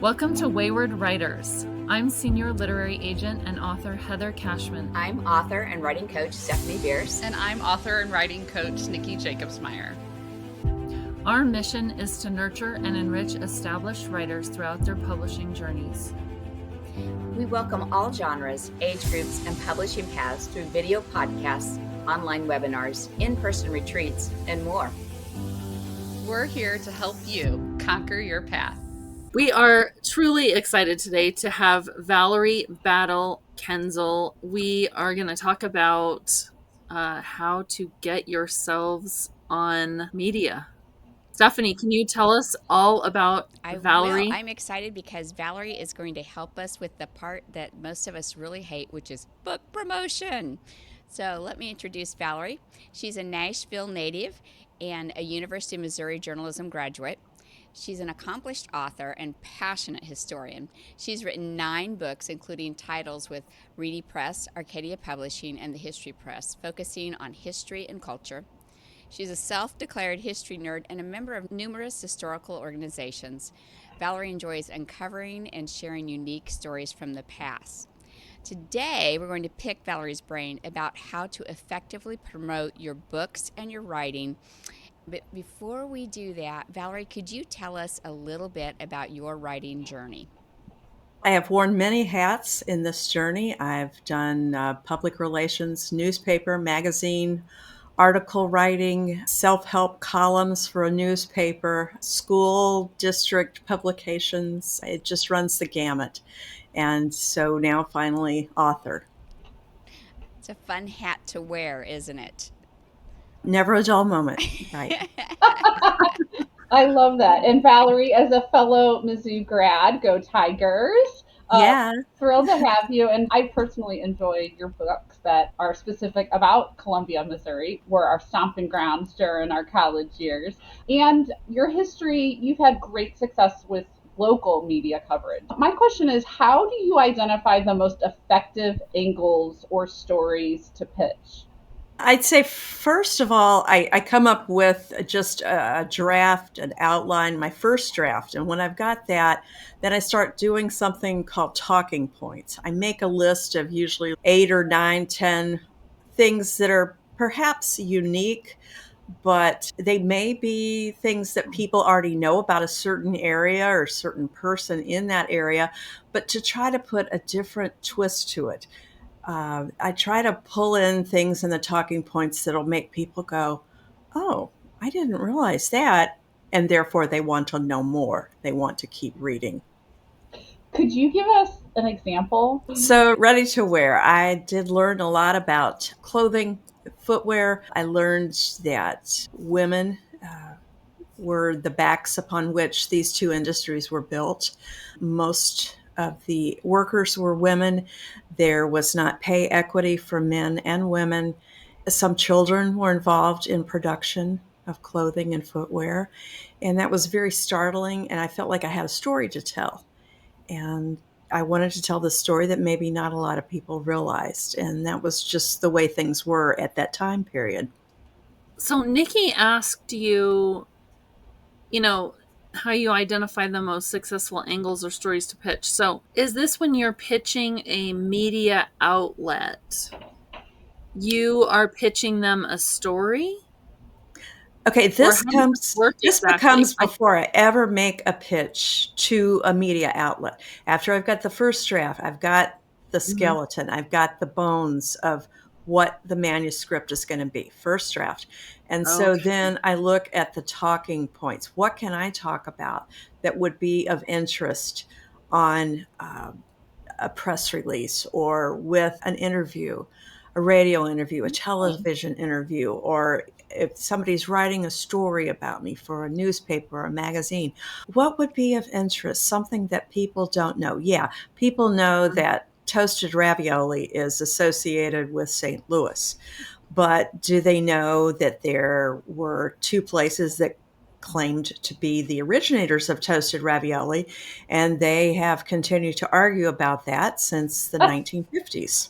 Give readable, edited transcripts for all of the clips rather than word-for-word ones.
Welcome to Wayward Writers. I'm senior literary agent and author Heather Cashman. I'm author and writing coach Stephanie Bierce. And I'm author and writing coach Nikki Jacobsmeyer. Our mission is to nurture and enrich established writers throughout their publishing journeys. We welcome all genres, age groups, and publishing paths through video podcasts, online webinars, in-person retreats, and more. We're here to help you conquer your path. We are truly excited today to have Valerie Battle Kienzle. We are going to talk about how to get yourselves on media. Stephanie, can you tell us all about Valerie? I'm excited because Valerie is going to help us with the part that most of us really hate, which is book promotion. So let me introduce Valerie. She's a Nashville native and a University of Missouri journalism graduate. She's an accomplished author and passionate historian. She's written 9 books, including titles with Reedy Press, Arcadia Publishing, and the History Press, focusing on history and culture. She's a self-declared history nerd and a member of numerous historical organizations. Valerie enjoys uncovering and sharing unique stories from the past. Today, we're going to pick Valerie's brain about how to effectively promote your books and your writing. But before we do that, Valerie, could you tell us a little bit about your writing journey? I have worn many hats in this journey. I've done public relations, newspaper, magazine, article writing, self-help columns for a newspaper, school district publications. It just runs the gamut. And so now finally author. It's a fun hat to wear, isn't it? Never a dull moment, right? I love that. And Valerie, as a fellow Mizzou grad, go Tigers. Yeah. Thrilled to have you. And I personally enjoy your books that are specific about Columbia, Missouri, were our stomping grounds during our college years. And your history, you've had great success with local media coverage. My question is, how do you identify the most effective angles or stories to pitch? I'd say, first of all, I come up with just a draft, an outline, my first draft. And when I've got that, then I start doing something called talking points. I make a list of usually 8 or 9, 10 things that are perhaps unique, but they may be things that people already know about a certain area or a certain person in that area, but to try to put a different twist to it. I try to pull in things in the talking points that'll make people go, oh, I didn't realize that. And therefore they want to know more. They want to keep reading. Could you give us an example? So ready to wear. I did learn a lot about clothing, footwear. I learned that women were the backs upon which these two industries were built. Most of the workers were women. There was not pay equity for men and women. Some children were involved in production of clothing and footwear. And that was very startling. And I felt like I had a story to tell. And I wanted to tell this story that maybe not a lot of people realized. And that was just the way things were at that time period. So Nikki asked you, how you identify the most successful angles or stories to pitch. So is this when you're pitching a media outlet? You are pitching them a story? Okay, this becomes before I ever make a pitch to a media outlet. After I've got the first draft, I've got the skeleton, I've got the bones of what the manuscript is going to be, first draft. And so then I look at the talking points. What can I talk about that would be of interest on a press release or with an interview, a radio interview, a television interview, or if somebody's writing a story about me for a newspaper or a magazine, what would be of interest? Something that people don't know. Yeah, people know that toasted ravioli is associated with St. Louis, but do they know that there were 2 places that claimed to be the originators of toasted ravioli, and they have continued to argue about that since the 1950s?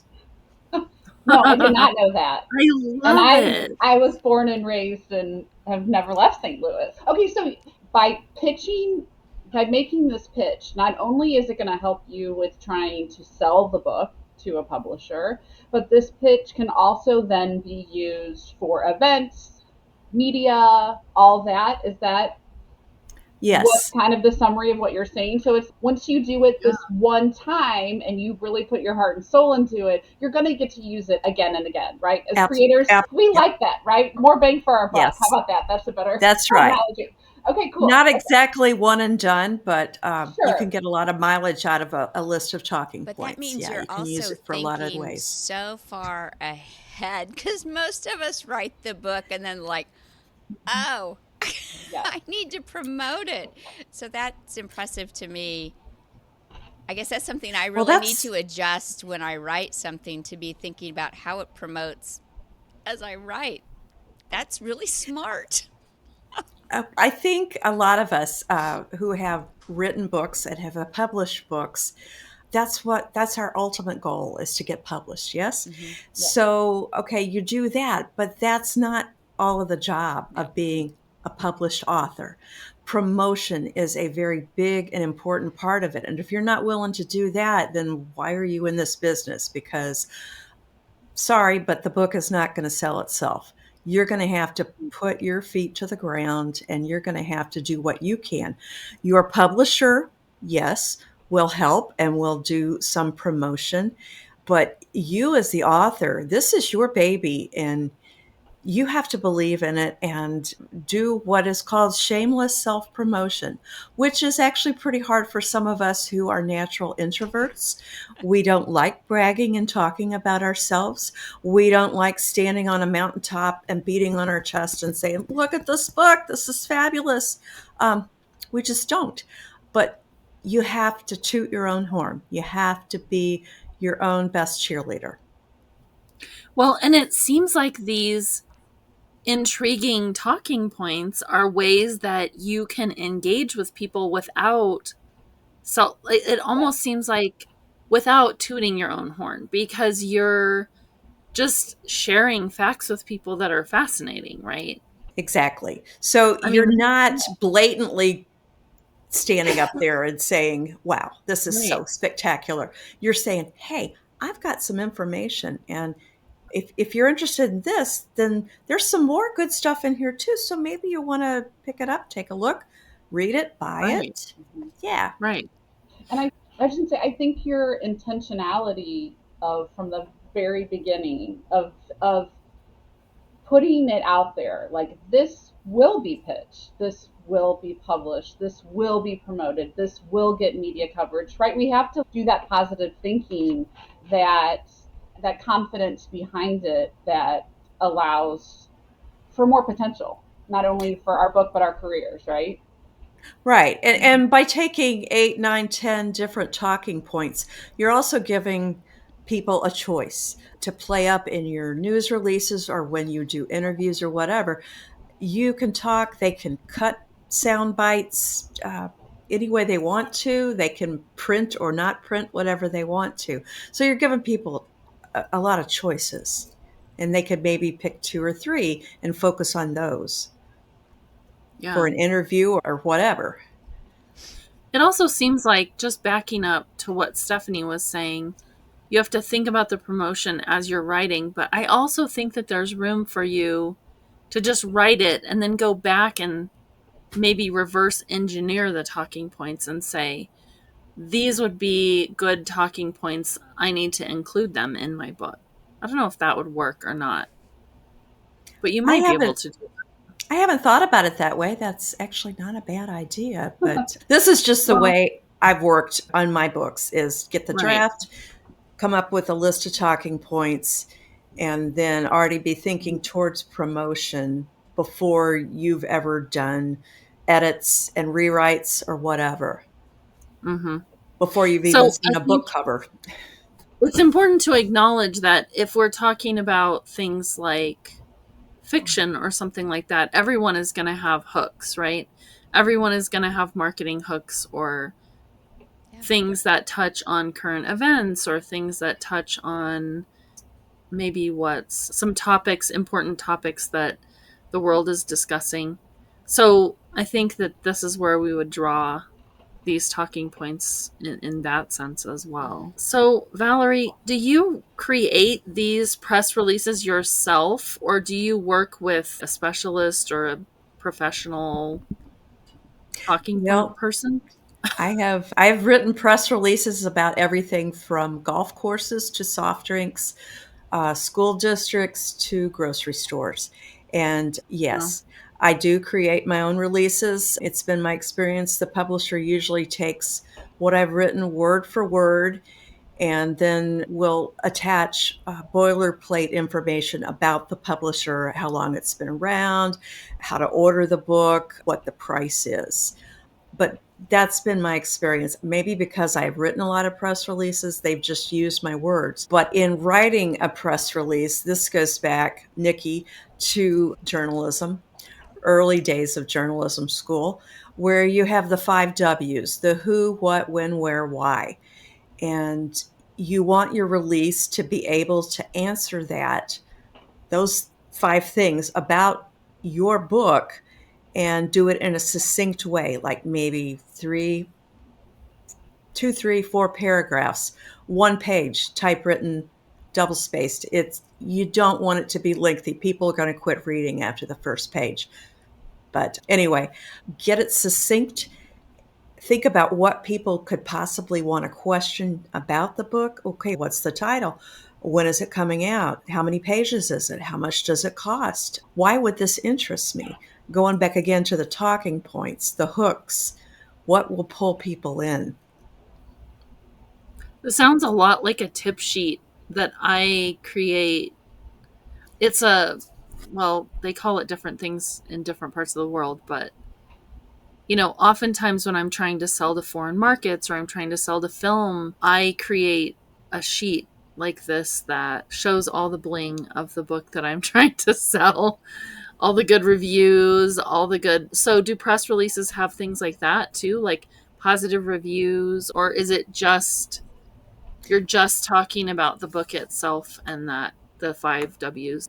No, I did not know that. I love it. I was born and raised and have never left St. Louis. Okay, so by pitching by making this pitch, not only is it going to help you with trying to sell the book to a publisher, but this pitch can also then be used for events, media, all that. Is that what Yes. kind of the summary of what you're saying? So it's once you do it this one time and you really put your heart and soul into it, you're going to get to use it again and again, right? As creators, we Yep. like that, right? More bang for our buck. How Yes. about that? That's a better That's right. analogy. Okay, cool. Not exactly one and done, but you can Sure. get a lot of mileage out of a list of talking But that points. means Yeah, you're you can use also it for a lot of thinking ways. so far ahead because most of us write the book and then, like, oh, Yeah. I need to promote it. So that's impressive to me. I guess that's something I Well, really need that's to adjust when I write something, to be thinking about how it promotes as I write. That's really smart. I think a lot of us who have written books and have published books, that's our ultimate goal, is to get published. Yes. Mm-hmm. Yeah. So, okay, you do that, but that's not all of the job No. of being a published author. Promotion is a very big and important part of it. And if you're not willing to do that, then why are you in this business? Because sorry, but the book is not going to sell itself. You're going to have to put your feet to the ground and you're going to have to do what you can. Your publisher, yes, will help and will do some promotion, but you as the author, this is your baby and you have to believe in it and do what is called shameless self promotion, which is actually pretty hard for some of us who are natural introverts. We don't like bragging and talking about ourselves. We don't like standing on a mountaintop and beating on our chest and saying, look at this book, this is fabulous. We just don't. But you have to toot your own horn, you have to be your own best cheerleader. Well, and it seems like these intriguing talking points are ways that you can engage with people without, so it almost seems like without tooting your own horn, because you're just sharing facts with people that are fascinating, right? Exactly. So I you're mean, not blatantly standing up there and saying, wow, this is right, so spectacular. You're saying, hey, I've got some information. And if you're interested in this, then there's some more good stuff in here too. So maybe you want to pick it up, take a look, read it, buy right, it. Yeah, right. And I should say, I think your intentionality of from the very beginning of putting it out there, like this will be pitched, this will be published, this will be promoted, this will get media coverage, right? We have to do that positive thinking, that that confidence behind it, that allows for more potential, not only for our book but our careers, right? right. And by taking 8, 9, 10 different talking points, you're also giving people a choice to play up in your news releases or when you do interviews or whatever. You can talk, they can cut sound bites any way they want to. They can print or not print whatever they want to. So you're giving people a lot of choices. And they could maybe pick 2 or 3 and focus on those for Yeah. an interview or whatever. It also seems like, just backing up to what Stephanie was saying, you have to think about the promotion as you're writing, but I also think that there's room for you to just write it and then go back and maybe reverse engineer the talking points and say, these would be good talking points. I need to include them in my book. I don't know if that would work or not, but you I might be able haven't to do I haven't thought about it that way. That's actually not a bad idea, but this is just the Well, way I've worked on my books, is get the that. Right. draft, come up with a list of talking points, and then already be thinking towards promotion before you've ever done edits and rewrites or whatever, Mm-hmm. before you've even So seen I a think book cover. it's important to acknowledge that if we're talking about things like fiction or something like that, everyone is going to have hooks, right? Everyone is going to have marketing hooks, or Yeah. things that touch on current events, or things that touch on maybe what's some topics, important topics that the world is discussing. So I think that this is where we would draw these talking points in that sense as well. So, Valerie, do you create these press releases yourself, or do you work with a specialist or a professional talking point Well, person? I've written press releases about everything from golf courses to soft drinks, school districts to grocery stores. And No. yes, I do create my own releases. It's been my experience the publisher usually takes what I've written word for word and then will attach boilerplate information about the publisher, how long it's been around, how to order the book, what the price is. But that's been my experience. Maybe because I've written a lot of press releases, they've just used my words. But in writing a press release, this goes back, Nikki, to journalism, early days of journalism school, where you have the 5 W's: the who, what, when, where, why. And you want your release to be able to answer those 5 things about your book and do it in a succinct way, like maybe 4 paragraphs, 1 page, typewritten, double spaced. You don't want it to be lengthy. People are going to quit reading after the first page. But anyway, get it succinct. Think about what people could possibly want to question about the book. Okay, what's the title? When is it coming out? How many pages is it? How much does it cost? Why would this interest me? Going back again to the talking points, the hooks, what will pull people in? It sounds a lot like a tip sheet that I create. It's well, they call it different things in different parts of the world, but oftentimes when I'm trying to sell to foreign markets or I'm trying to sell to film, I create a sheet like this that shows all the bling of the book that I'm trying to sell, all the good reviews, all the good. So, do press releases have things like that too, like positive reviews, or is it just you're just talking about the book itself and that the 5 W's?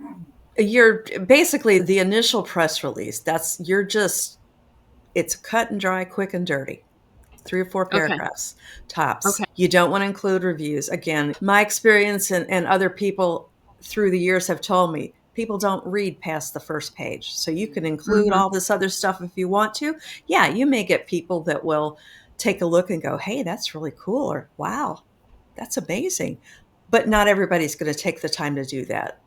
You're basically the initial press release. It's cut and dry, quick and dirty. 3 or 4 Okay. paragraphs tops. Okay. You don't want to include reviews. Again, my experience and other people through the years have told me people don't read past the first page. So you can include Mm-hmm. all this other stuff if you want to. Yeah, you may get people that will take a look and go, hey, that's really cool, or wow, that's amazing. But not everybody's going to take the time to do that.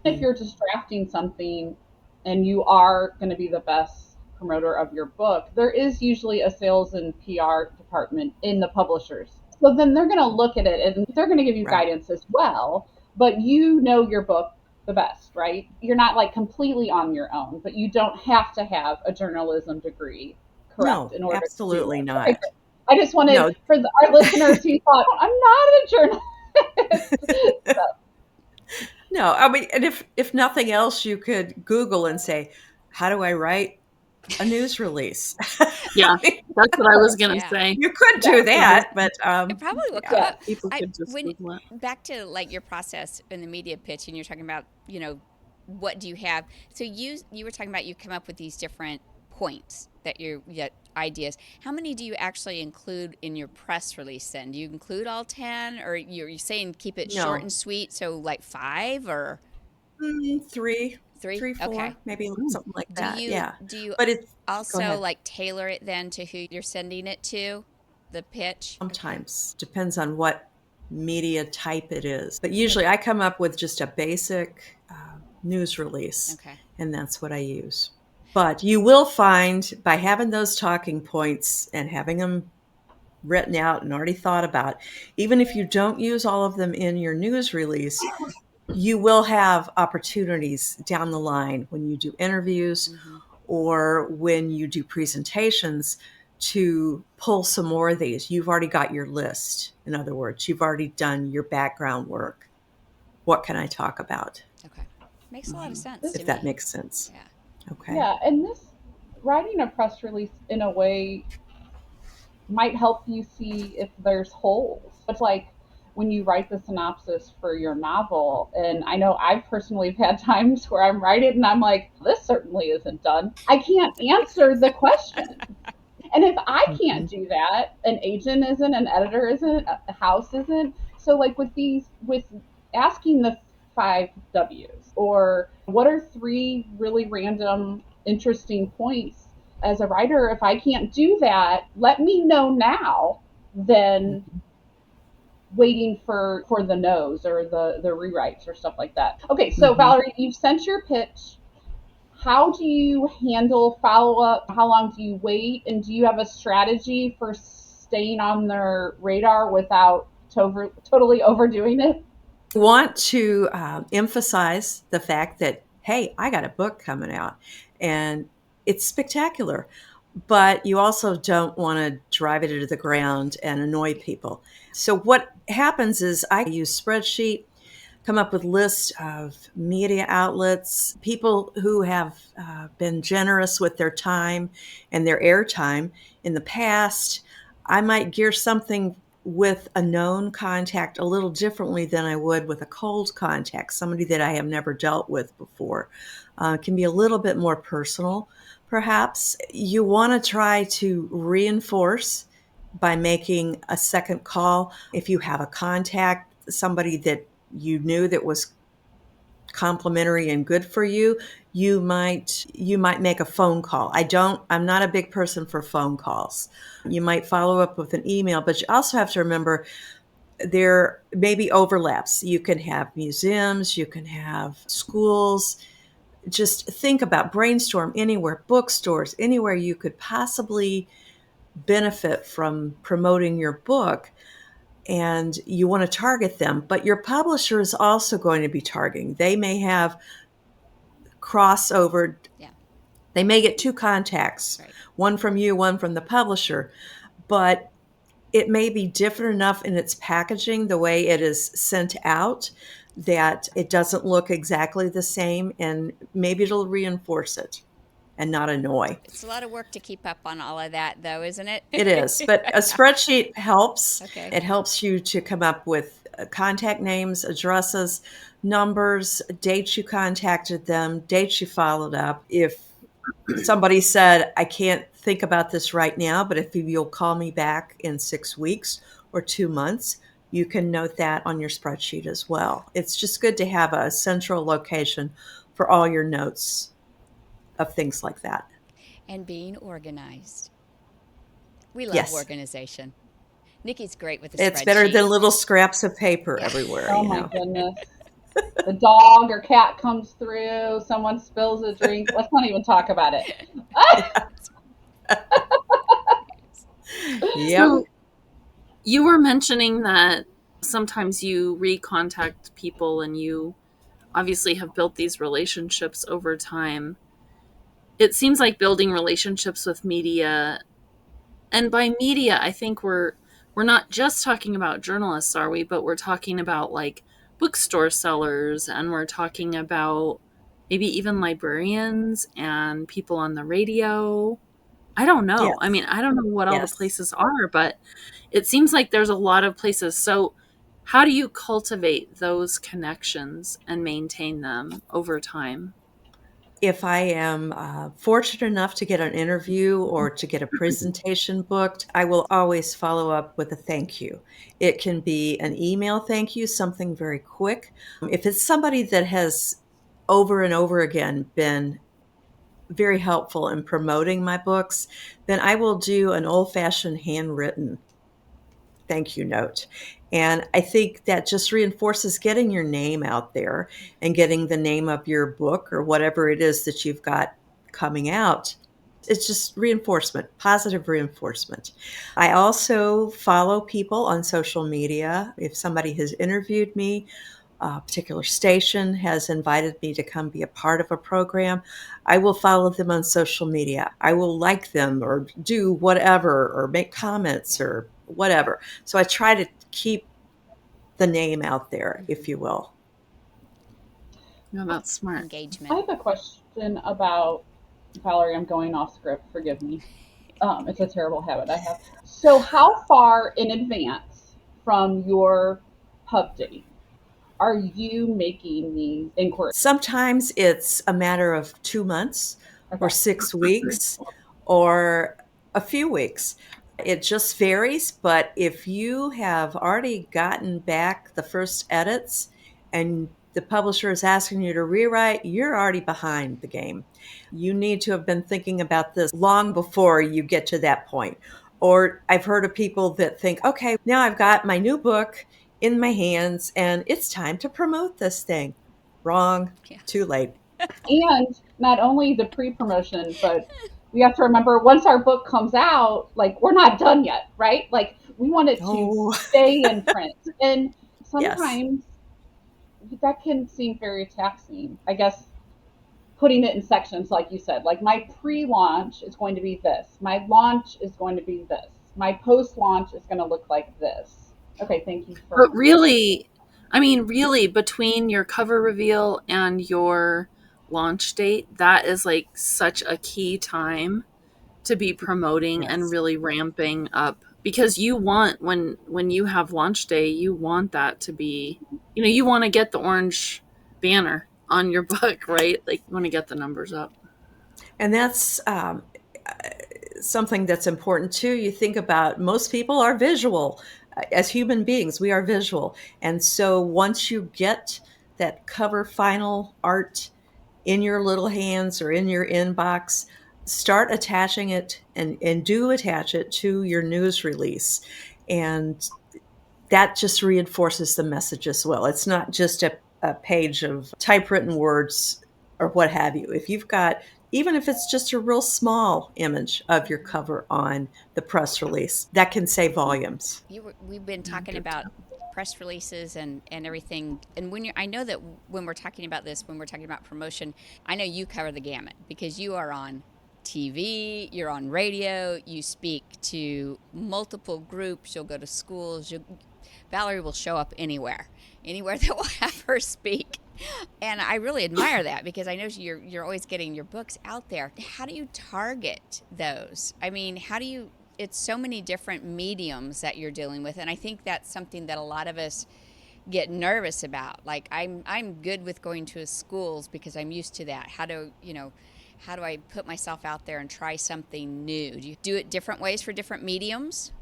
If you're just drafting something and you are going to be the best promoter of your book, there is usually a sales and PR department in the publishers. So then they're going to look at it and they're going to give you Right. guidance as well. But you know your book the best, right? You're not like completely on your own, but you don't have to have a journalism degree, correct, No, in order to do absolutely it. Okay, not. great. I just No. wanted for our listeners who thought, I'm not a journalist. So, No, I mean, and if nothing else, you could Google and say, how do I write a news release? Yeah, I mean, that's what I was gonna Yeah. say. you could yeah, do that, but It probably will come yeah. yeah. up. People I could just when Google it. back to like your process in the media pitch, and you're talking about what do you have. So you were talking about you come up with these different points that ideas. How many do you actually include in your press release? Then do you include all 10, or you're saying keep it short No. and sweet? So like 5 or Three, 3? three, Okay. four, maybe Mm. something like Do that. you Yeah. do you But it's Go also ahead. like tailor it then to who you're sending it to? The pitch? Okay. Sometimes depends on what media type it is. But usually I come up with just a basic news release, Okay. and that's what I use. But you will find by having those talking points and having them written out and already thought about, even if you don't use all of them in your news release, you will have opportunities down the line when you do interviews Mhm. or when you do presentations to pull some more of these. You've already got your list. In other words, you've already done your background work. What can I talk about? Okay. Makes a lot of sense This to If that me. makes sense. Yeah. Okay. Yeah, and this writing a press release in a way might help you see if there's holes. It's like when you write the synopsis for your novel, and I know I've personally had times where I'm writing and I'm like, this certainly isn't done. I can't answer the question. And if I can't do that, an agent isn't, an editor isn't, a house isn't. So like with asking the 5 W's, or what are 3 really random interesting points as a writer, if I can't do that, let me know now than waiting for the no's or the rewrites or stuff like that. Okay, so Valerie, you've sent your pitch. How do you handle follow up? How long do you wait? And do you have a strategy for staying on their radar without totally overdoing it? I want to emphasize the fact that, hey, I got a book coming out and it's spectacular. But you also don't want to drive it into the ground and annoy people. So what happens is I use spreadsheet, come up with lists of media outlets, people who have been generous with their time and their airtime in the past. I might gear something with a known contact a little differently than I would with a cold contact, somebody that I have never dealt with before. It can be a little bit more personal, perhaps. You want to try to reinforce by making a second call. If you have a contact, somebody that you knew that was complimentary and good for you, you might make a phone call. I'm not a big person for phone calls. You might follow up with an email, but you also have to remember there may be overlaps. You can have museums, you can have schools. Just think about, brainstorm anywhere, bookstores, anywhere you could possibly benefit from promoting your book, and you want to target them. But your publisher is also going to be targeting. They may have crossover. Yeah. They may get 2 contacts, right, one from you, one from the publisher, but it may be different enough in its packaging, the way it is sent out, that it doesn't look exactly the same, and maybe it'll reinforce it and not annoy. It's a lot of work to keep up on all of that, though, isn't it? It is, but a spreadsheet helps. Okay. It helps you to come up with contact names, addresses, numbers, dates you contacted them, dates you followed up. If somebody said, I can't think about this right now, but if you'll call me back in 6 weeks or 2 months, you can note that on your spreadsheet as well. It's just good to have a central location for all your notes of things like that. And being organized. We love Yes. Organization. Nikki's great with the spreadsheet. It's better than little scraps of paper everywhere. Oh my goodness. The dog or cat comes through, someone spills a drink. Let's not even talk about it. Yep. So you were mentioning that sometimes you recontact people and you obviously have built these relationships over time. It seems like building relationships with media, and by media, I think we're not just talking about journalists, are we? But we're talking about like bookstore sellers, and we're talking about maybe even librarians and people on the radio. I don't know. Yes. I mean, I don't know what all the places are, but it seems like there's a lot of places. So how do you cultivate those connections and maintain them over time? If I am fortunate enough to get an interview or to get a presentation booked, I will always follow up with a thank you. It can be an email thank you, something very quick. If it's somebody that has over and over again been very helpful in promoting my books, then I will do an old-fashioned handwritten thank you note. And I think that just reinforces getting your name out there and getting the name of your book or whatever it is that you've got coming out. It's just reinforcement, positive reinforcement. I also follow people on social media. If somebody has interviewed me, a particular station has invited me to come be a part of a program, I will follow them on social media. I will like them or do whatever or make comments or whatever. So I try to keep the name out there, if you will. No, that's smart. Engagement. I have a question about, Valerie, I'm going off script, forgive me. It's a terrible habit I have. So how far in advance from your pub date are you making these inquiries? Sometimes it's a matter of 2 months or 6 weeks, or A few weeks. It just varies, but if you have already gotten back the first edits and the publisher is asking you to rewrite, you're already behind the game. You need to have been thinking about this long before you get to that point. Or I've heard of people that think, okay, now I've got my new book in my hands and it's time to promote this thing. Wrong, Yeah. too late. And not only the pre-promotion, but we have to remember once our book comes out, like we're not done yet, right? Like we want it to Oh, stay in print. And yes. sometimes that can seem very taxing. I guess putting it in sections, like you said, like my pre-launch is going to be this, my launch is going to be this, my post-launch is going to look like this. Okay, thank you But for. really, I mean, really, between your cover reveal and your launch date, that is like such a key time to be promoting and Yes. really ramping up, because you want, when you have launch day, you want that to be, you want to get the orange banner on your book, right? Like you want to get the numbers up. And that's something that's important too. You think about, most people are visual. As human beings, we are visual. And so once you get that cover final art in your little hands or in your inbox, start attaching it and do attach it to your news release. And that just reinforces the message as well. It's not just a page of typewritten words or what have you. If you've got, even if it's just a real small image of your cover on the press release, that can say volumes. We've been talking about press releases and everything. And I know that when we're talking about this, when we're talking about promotion, I know you cover the gamut because you are on TV, you're on radio, you speak to multiple groups, you'll go to schools, Valerie will show up anywhere that will have her speak. And I really admire that because I know you're always getting your books out there. How do you target those? I mean, how do you, it's so many different mediums that you're dealing with, and I think that's something that a lot of us get nervous about. Like I'm good with going to schools because I'm used to that. How do I put myself out there and try something new? Do you do it different ways for different mediums?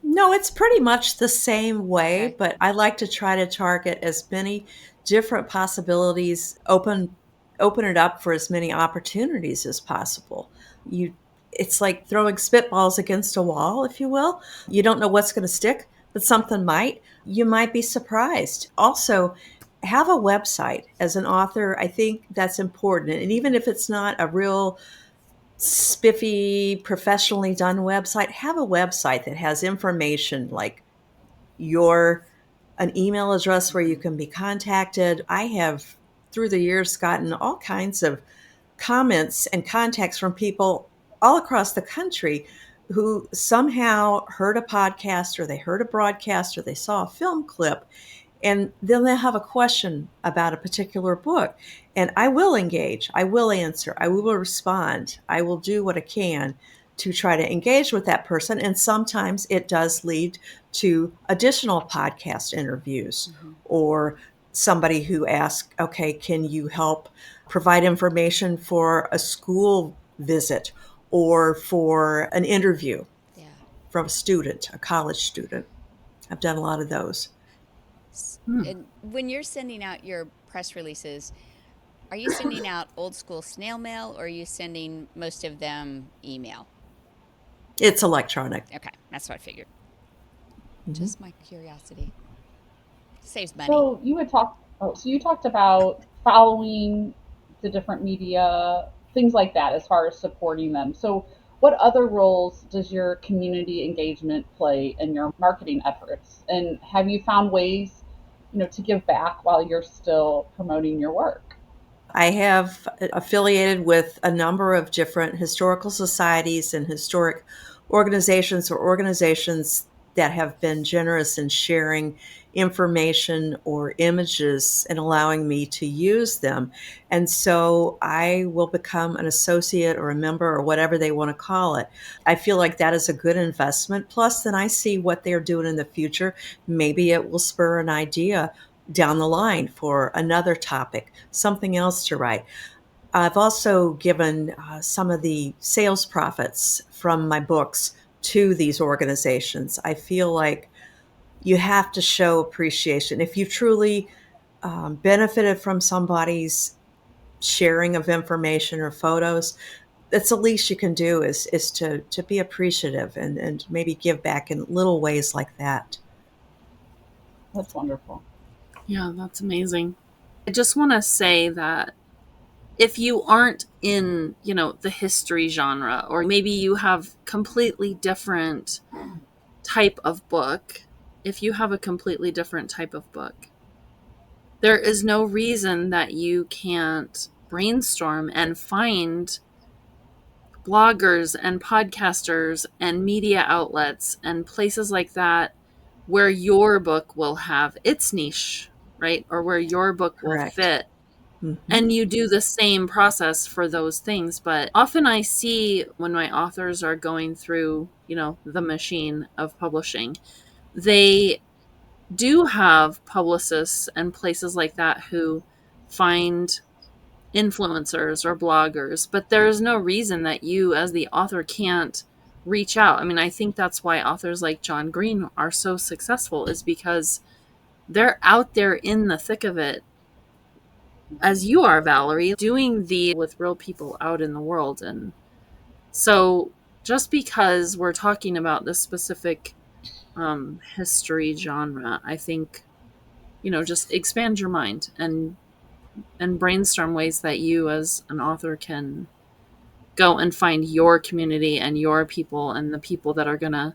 No, it's pretty much the same way, Okay. but I like to try to target as many different possibilities, open it up for as many opportunities as possible. You It's like throwing spitballs against a wall, if you will. You don't know what's going to stick, but something might. You might be surprised. Also, have a website. As an author, I think that's important. And even if it's not a real spiffy, professionally done website, have a website that has information like your an email address where you can be contacted. I have through the years gotten all kinds of comments and contacts from people all across the country who somehow heard a podcast or they heard a broadcast or they saw a film clip, and then they'll have a question about a particular book. And I will engage, I will answer, I will respond, I will do what I can to try to engage with that person. And sometimes it does lead to additional podcast interviews Mm-hmm. or somebody who asks, okay, can you help provide information for a school visit or for an interview Yeah. from a student, a college student? I've done a lot of those. Hmm. And when you're sending out your press releases, are you sending out old school snail mail or are you sending most of them email? It's electronic. Okay, that's what I figured. Mhm. Just my curiosity. Saves money. So you had talked. Oh, so you talked about following the different media, things like that, as far as supporting them. So, what other roles does your community engagement play in your marketing efforts? And have you found ways, to give back while you're still promoting your work? I have affiliated with a number of different historical societies and historic organizations or organizations that have been generous in sharing information or images and allowing me to use them. And so I will become an associate or a member or whatever they want to call it. I feel like that is a good investment. Plus, then I see what they're doing in the future. Maybe it will spur an idea down the line for another topic, something else to write. I've also given some of the sales profits from my books to these organizations. I feel like you have to show appreciation. If you truly benefited from somebody's sharing of information or photos, that's the least you can do is to be appreciative and maybe give back in little ways like that. That's wonderful. Yeah, that's amazing. I just want to say that if you aren't in, the history genre, or maybe you have completely different type of book, if you have a completely different type of book, there is no reason that you can't brainstorm and find bloggers and podcasters and media outlets and places like that where your book will have its niche, right? Or where your book will Correct. fit. Mm-hmm. And you do the same process for those things. But often I see when my authors are going through, the machine of publishing, they do have publicists and places like that who find influencers or bloggers, but there's no reason that you as the author can't reach out. I mean, I think that's why authors like John Green are so successful, is because they're out there in the thick of it, as you are, Valerie, doing the with real people out in the world. And so just because we're talking about this specific history genre, I think, just expand your mind and brainstorm ways that you as an author can go and find your community and your people and the people that are going to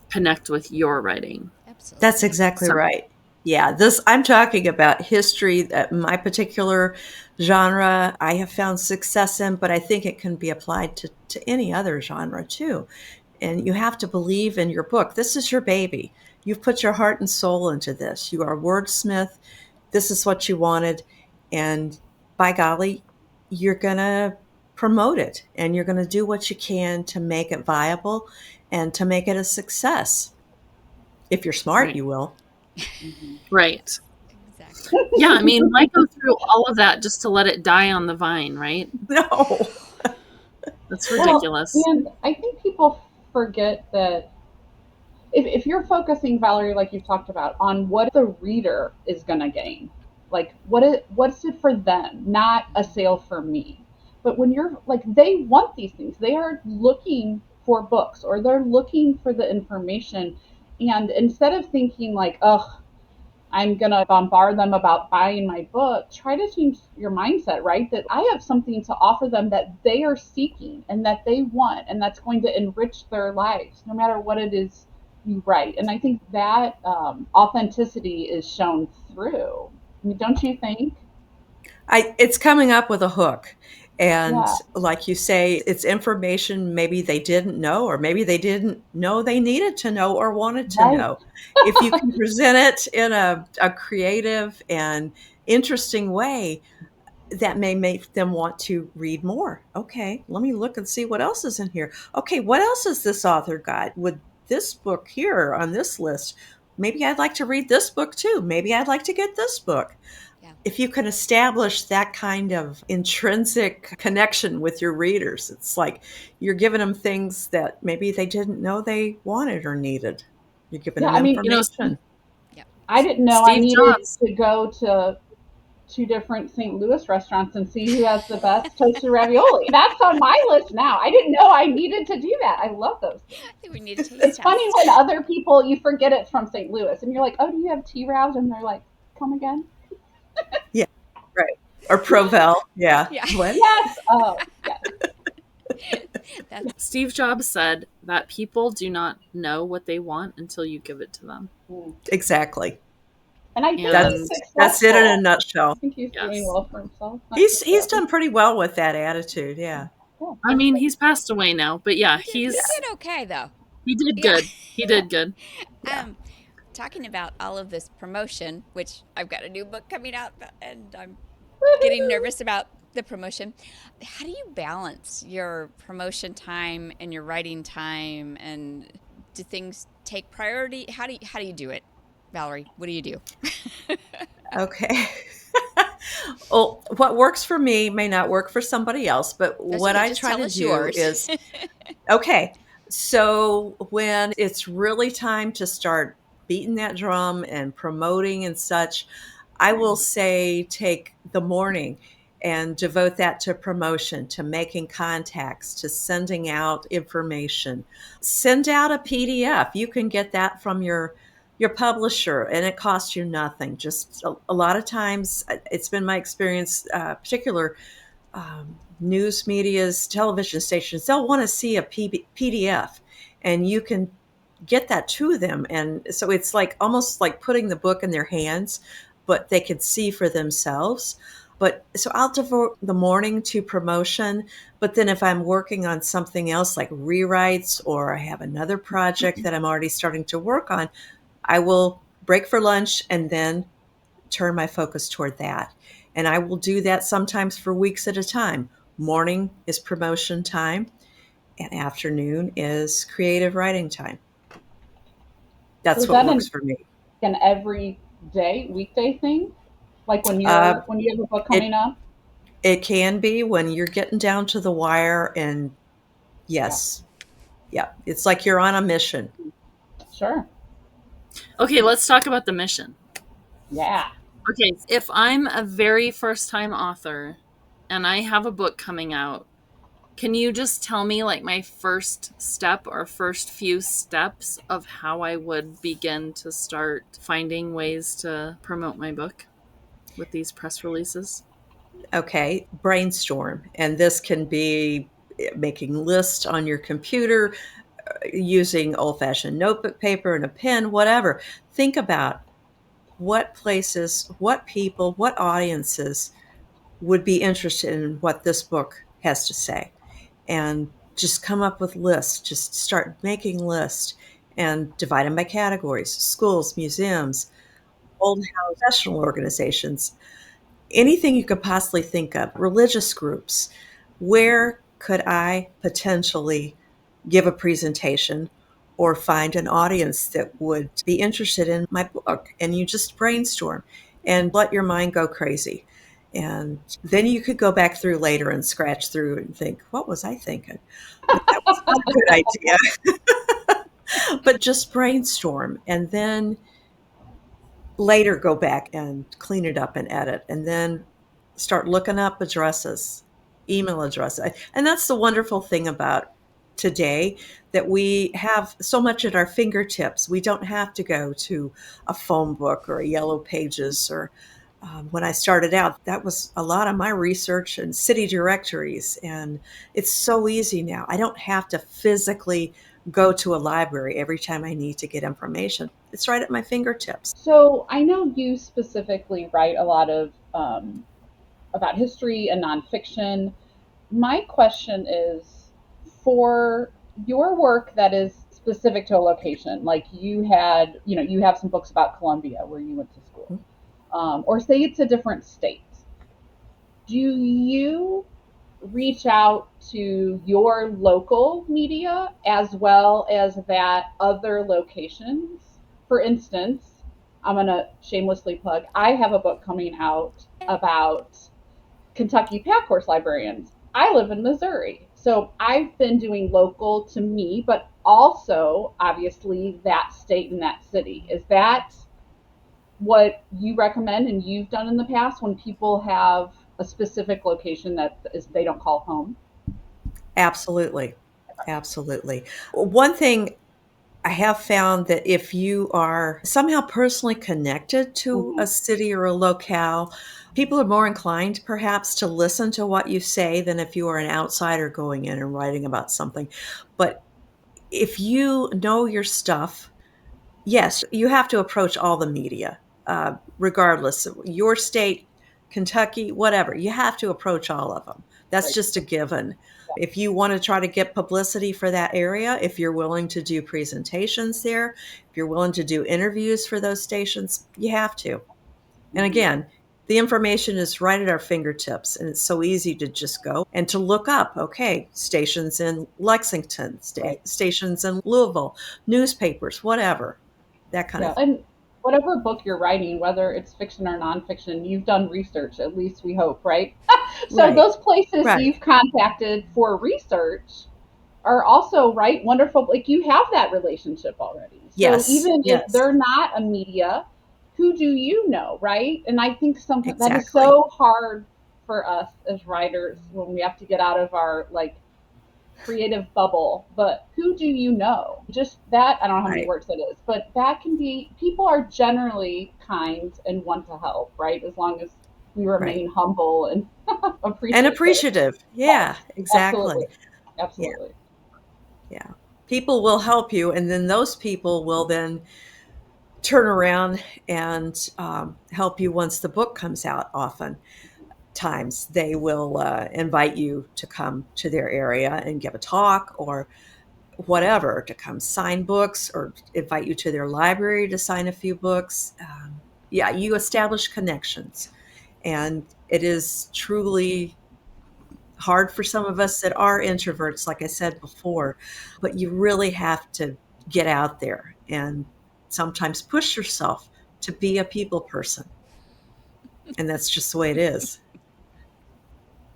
connect with your writing. That's Absolutely. exactly So, right. Yeah, this I'm talking about history that my particular genre I have found success in, but I think it can be applied to any other genre too. And you have to believe in your book. This is your baby. You've put your heart and soul into this. You are a wordsmith. This is what you wanted. And by golly, you're going to promote it and you're going to do what you can to make it viable and to make it a success. If you're smart, right. you will. Mm-hmm. Right. Exactly. Yeah, I mean, why go through all of that just to let it die on the vine, right? No. That's Well, ridiculous. and I think people forget that if you're focusing, Valerie, like you've talked about, on what the reader is going to gain, like what's it for them, not a sale for me. But when you're like, they want these things, they are looking for books or they're looking for the information. And instead of thinking like, oh, I'm going to bombard them about buying my book, try to change your mindset, right? That I have something to offer them that they are seeking and that they want, and that's going to enrich their lives, no matter what it is you write. And I think that authenticity is shown through. I mean, don't you think? It's coming up with a hook. And Yeah, like you say, it's information maybe they didn't know, or maybe they didn't know they needed to know or wanted to right. know. If you can present it in a creative and interesting way, that may make them want to read more. Okay, let me look and see what else is in here. Okay, what else has this author got? With this book here on this list, maybe I'd like to read this book too. Maybe I'd like to get this book. Yeah. If you can establish that kind of intrinsic connection with your readers, it's like you're giving them things that maybe they didn't know they wanted or needed. You're giving Yeah, them I mean, Steve, information. Yeah. I didn't know I Steve needed Jobs. to go to two different St. Louis restaurants and see who has the best toasted ravioli. That's on my list now. I didn't know I needed to do that. I love those things. I think we need a taste It's funny test. when other people, you forget it's from St. Louis and you're like, oh, do you have T-Ravs? And they're like, come again? Yeah, right. Or Provel. Yeah. Yeah. What? Yes. Oh, yes. That's Steve Jobs said that people do not know what they want until you give it to them. Mm. Exactly. And I think he's And That's it in a successful. nutshell. I think he's doing yes, well for himself. Not He's success. done pretty well with that attitude. Yeah. Yeah, I that's mean, good. he's passed away now, but yeah, he Yeah. did okay though. he did Yeah. good. He Yeah. did good. Yeah. um Talking about all of this promotion, which I've got a new book coming out and I'm getting nervous about the promotion. How do you balance your promotion time and your writing time, and do things take priority? How do you do it? Valerie, what do you do? Okay. Well, what works for me may not work for somebody else, but That's what okay. I Just try tell to us do yours. is okay. So when it's really time to start beating that drum and promoting and such, I will say take the morning and devote that to promotion, to making contacts, to sending out information. Send out a PDF. You can get that from your publisher and it costs you nothing. Just a lot of times, it's been my experience, particular news media's television stations, they'll want to see a PDF and you can get that to them. And so it's like almost like putting the book in their hands, but they could see for themselves. But so I'll devote the morning to promotion. But then if I'm working on something else like rewrites or I have another project that I'm already starting to work on, I will break for lunch and then turn my focus toward that. And I will do that sometimes for weeks at a time. Morning is promotion time, and afternoon is creative writing time. So That's is what that works for me. an every day weekday thing? Like Uh, when you have a book coming it up? it can be when you're getting down to the wire, and Yeah, yes, yeah, it's like you're on a mission. sure. Okay, let's talk about the mission. Yeah. Okay, if I'm a very first time author and I have a book coming out, can you just tell me like my first step or first few steps of how I would begin to start finding ways to promote my book with these press releases? Okay, brainstorm, and this can be making lists on your computer, using old-fashioned notebook paper and a pen, whatever. Think about what places, what people, what audiences would be interested in what this book has to say. And just come up with lists, just start making lists and divide them by categories: schools, museums, old house, professional organizations, anything you could possibly think of, religious groups. Where could I potentially give a presentation or find an audience that would be interested in my book? And you just brainstorm and let your mind go crazy. And then you could go back through later and scratch through and think, what was I thinking? But that was not a good idea. But just brainstorm and then later go back and clean it up and edit and then start looking up addresses, email addresses. And that's the wonderful thing about today, that we have so much at our fingertips. We don't have to go to a phone book or a yellow pages or when I started out, that was a lot of my research and city directories. And it's so easy now. I don't have to physically go to a library every time I need to get information. It's right at my fingertips. So I know you specifically write a lot of about history and nonfiction. My question is, for your work that is specific to a location, like you have some books about Columbia where you went to school, or say it's a different state. Do you reach out to your local media as well as that other locations? For instance, I'm going to shamelessly plug, I have a book coming out about Kentucky pack horse librarians. I live in Missouri. So I've been doing local to me, but also obviously that state and that city. Is that what you recommend and you've done in the past when people have a specific location that is they don't call home? Absolutely. Absolutely. One thing I have found that if you are somehow personally connected to Mm-hmm. a city or a locale, people are more inclined perhaps to listen to what you say than if you are an outsider going in and writing about something. But if you know your stuff, yes, you have to approach all the media, regardless of your state, Kentucky, whatever. You have to approach all of them. That's Right. just a given. If you want to try to get publicity for that area, if you're willing to do presentations there, if you're willing to do interviews for those stations, you have to. And Mm-hmm. again, the information is right at our fingertips, and it's so easy to just go and to look up, okay, stations in Lexington, Right. stations in Louisville, newspapers, whatever, that kind of Yeah. thing. whatever book you're writing, whether it's fiction or nonfiction, you've done research, at least we hope, right? So Right. those places Right. you've contacted for research are also, right, wonderful. Like, you have that relationship already. So Yes. even if Yes. they're not a media, who do you know, right? And I think sometimes that is Exactly. so hard for us as writers when we have to get out of our like creative bubble. But who do you know? Just that, I don't know how many Right. words that is, but that can be, people are generally kind and want to help, right? As long as we Right. remain humble and And appreciative. appreciative. Yeah, Yes, exactly. absolutely. Yeah. Absolutely. Yeah. People will help you, and then those people will then turn around and help you once the book comes out. Often times they will invite you to come to their area and give a talk or whatever, to come sign books or invite you to their library to sign a few books. Yeah, you establish connections. And it is truly hard for some of us that are introverts, like I said before, but you really have to get out there and sometimes push yourself to be a people person. And that's just the way it is.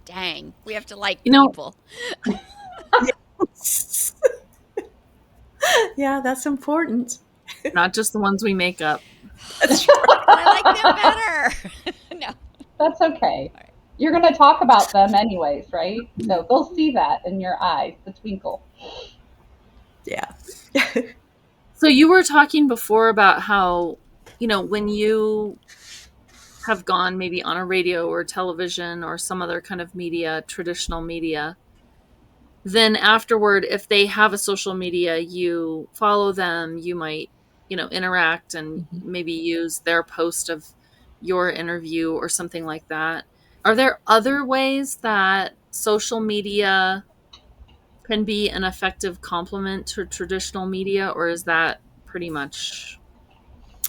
Dang, we have to like You know, people. Yes. Yeah, that's important. not just the ones we make up. That's But I like them better. No. All That's okay. right. You're going to talk about them anyways, right? So they'll see that in your eyes, the twinkle. yeah. So you were talking before about how, when you have gone maybe on a radio or television or some other kind of media, traditional media, then afterward, if they have a social media, you follow them, you might, interact and Mhm. maybe use their post of your interview or something like that. Are there other ways that social media can be an effective complement to traditional media, or is that pretty much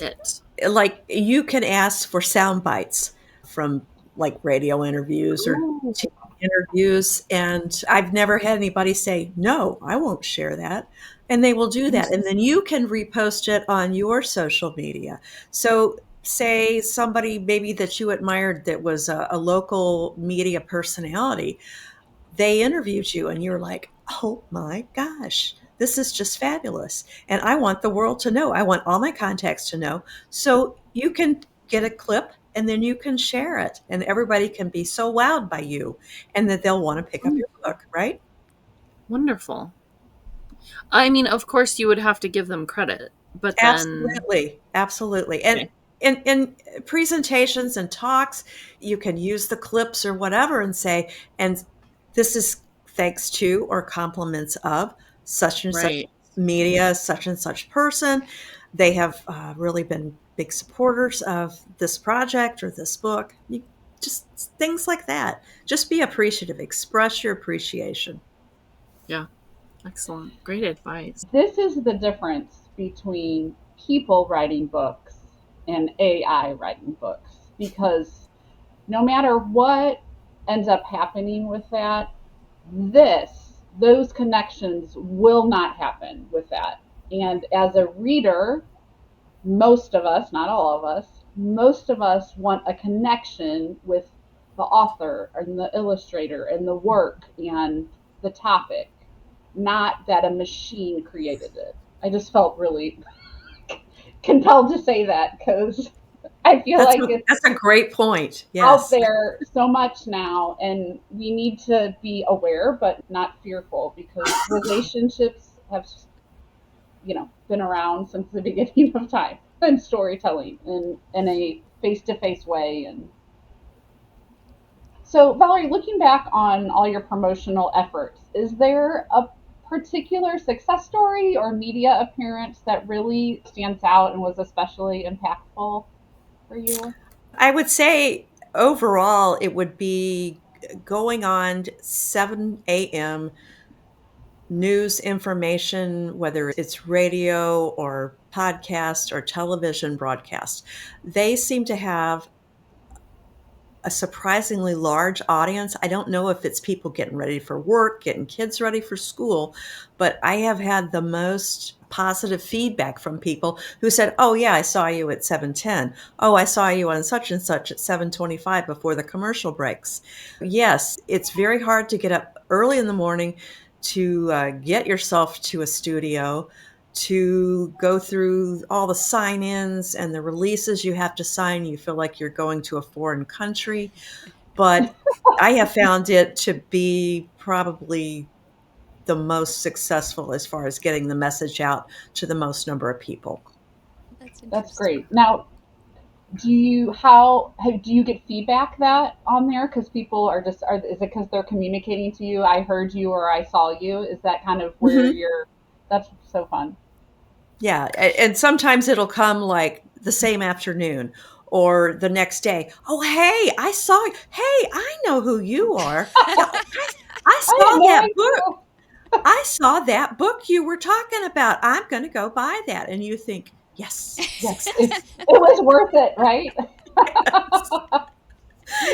it? Like you can ask for sound bites from like radio interviews or Ooh, TV interviews. And I've never had anybody say, no, I won't share that. And they will do that. And then you can repost it on your social media. So, say somebody maybe that you admired that was a local media personality, they interviewed you and you're like, oh my gosh, this is just fabulous. And I want the world to know. I want all my contacts to know. So you can get a clip and then you can share it and everybody can be so wowed by you and that they'll want to pick up your book, right? wonderful. I mean, of course, you would have to give them credit, but then, Absolutely, absolutely. And okay, in presentations and talks, you can use the clips or whatever and say, and this is thanks to or compliments of such and such right. media, such and such person. They have really been big supporters of this project or this book. Just things like that. Just be appreciative. Express your appreciation. Yeah, excellent. Great advice. This is the difference between people writing books and AI writing books, because no matter what ends up happening with that, those connections will not happen with that. And as a reader, most of us, not all of us, most of us want a connection with the author and the illustrator and the work and the topic, not that a machine created it. I just felt really compelled to say that because I feel like it's That's a great point. out Yes. there so much now, and we need to be aware but not fearful, because relationships have, been around since the beginning of time, and storytelling in a face-to-face way. And so, Valerie, looking back on all your promotional efforts, is there a particular success story or media appearance that really stands out and was especially impactful for you? I would say overall it would be going on 7 a.m. news information, whether it's radio or podcast or television broadcast. They seem to have a surprisingly large audience. I don't know if it's people getting ready for work, getting kids ready for school, but I have had the most positive feedback from people who said, "Oh yeah, I saw you at 7:10. Oh, I saw you on such and such at 7:25 before the commercial breaks." Yes, it's very hard to get up early in the morning to get yourself to a studio, to go through all the sign-ins and the releases you have to sign. You feel like you're going to a foreign country. But I have found it to be probably the most successful as far as getting the message out to the most number of people. That's That's interesting. great. Now, do you get feedback that on there because people are just is it because they're communicating to you, I heard you or I saw you? Is that kind of where Mm-hmm. you're? That's so fun. Yeah, and sometimes it'll come like the same afternoon or the next day. "Oh, hey, I saw you. Hey, I know who you are. Yeah, I I didn't saw know that I book. do. I saw that book you were talking about. I'm going to go buy that." And you think, "Yes, Yes, success." it was worth it, right?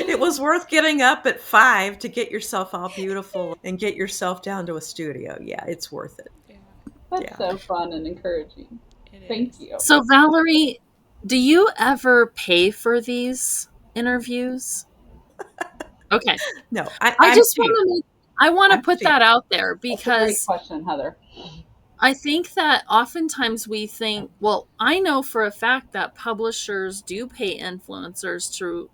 It was worth getting up at 5 to get yourself all beautiful and get yourself down to a studio. Yeah, it's worth it. Yeah, That's Yeah. so fun and encouraging. it Thank is. you. So, Valerie, do you ever pay for these interviews? Okay. No, I I'm just cheap. I want to I'm put cheap. that out there That's a great because question, Heather. I think that oftentimes we think, well, I know for a fact that publishers do pay influencers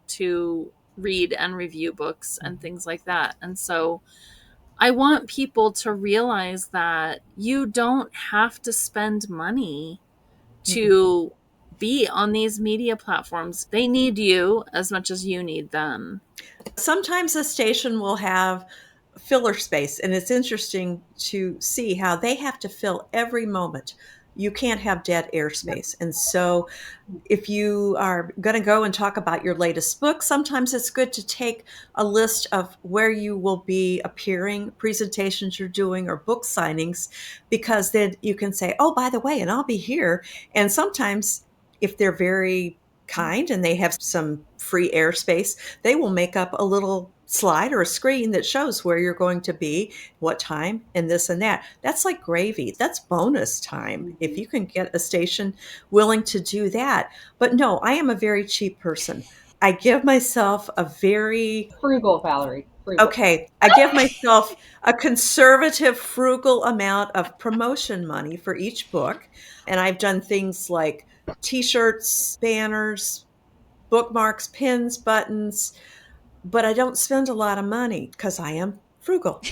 to read and review books and things like that. And so I want people to realize that you don't have to spend money Mm-mm. to be on these media platforms. They need you as much as you need them. Sometimes a station will have filler space, and it's interesting to see how they have to fill every moment. You can't have dead airspace. And so if you are going to go and talk about your latest book, sometimes it's good to take a list of where you will be appearing, presentations you're doing, or book signings, because then you can say, "Oh, by the way, and I'll be here." And sometimes, if they're very kind and they have some free airspace, they will make up a little slide or a screen that shows where you're going to be, what time, and this and that. That's like gravy. That's bonus time. If you can get a station willing to do that. But no, I am a very cheap person. I give myself a very, Frugal, Valerie. Frugal. okay, I give myself a conservative, frugal amount of promotion money for each book. And I've done things like t-shirts, banners, bookmarks, pins, buttons, but I don't spend a lot of money because I am frugal.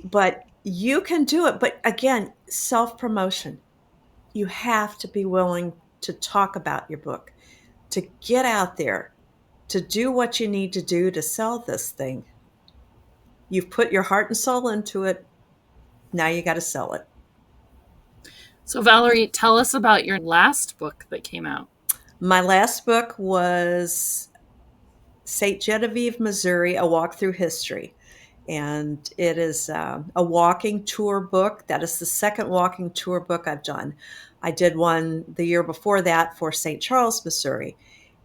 But you can do it. But again, self promotion. You have to be willing to talk about your book, to get out there, to do what you need to do to sell this thing. You've put your heart and soul into it. Now you got to sell it. So, Valerie, tell us about your last book that came out. My last book was St. Genevieve, Missouri, A Walk Through History. And it is a walking tour book. That is the second walking tour book I've done. I did one the year before that for St. Charles, Missouri.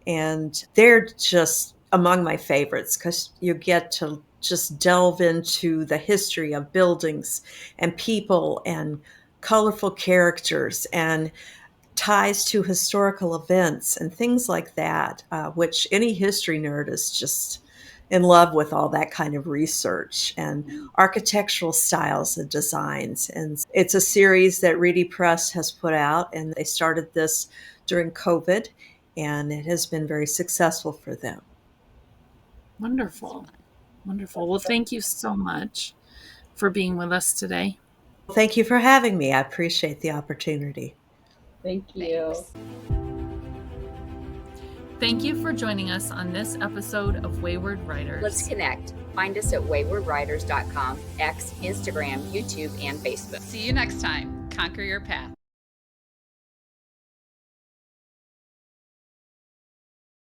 And they're just among my favorites because you get to just delve into the history of buildings and people and colorful characters and ties to historical events and things like that, which any history nerd is just in love with all that kind of research and architectural styles and designs. And it's a series that Reedy Press has put out, and they started this during COVID, and it has been very successful for them. Wonderful. Wonderful. Well, thank you so much for being with us today. Thank you for having me. I appreciate the opportunity. Thank you. Thanks. Thank you for joining us on this episode of Wayward Writers. Let's connect. Find us at waywardwriters.com, X, Instagram, YouTube, and Facebook. See you next time. Conquer your path.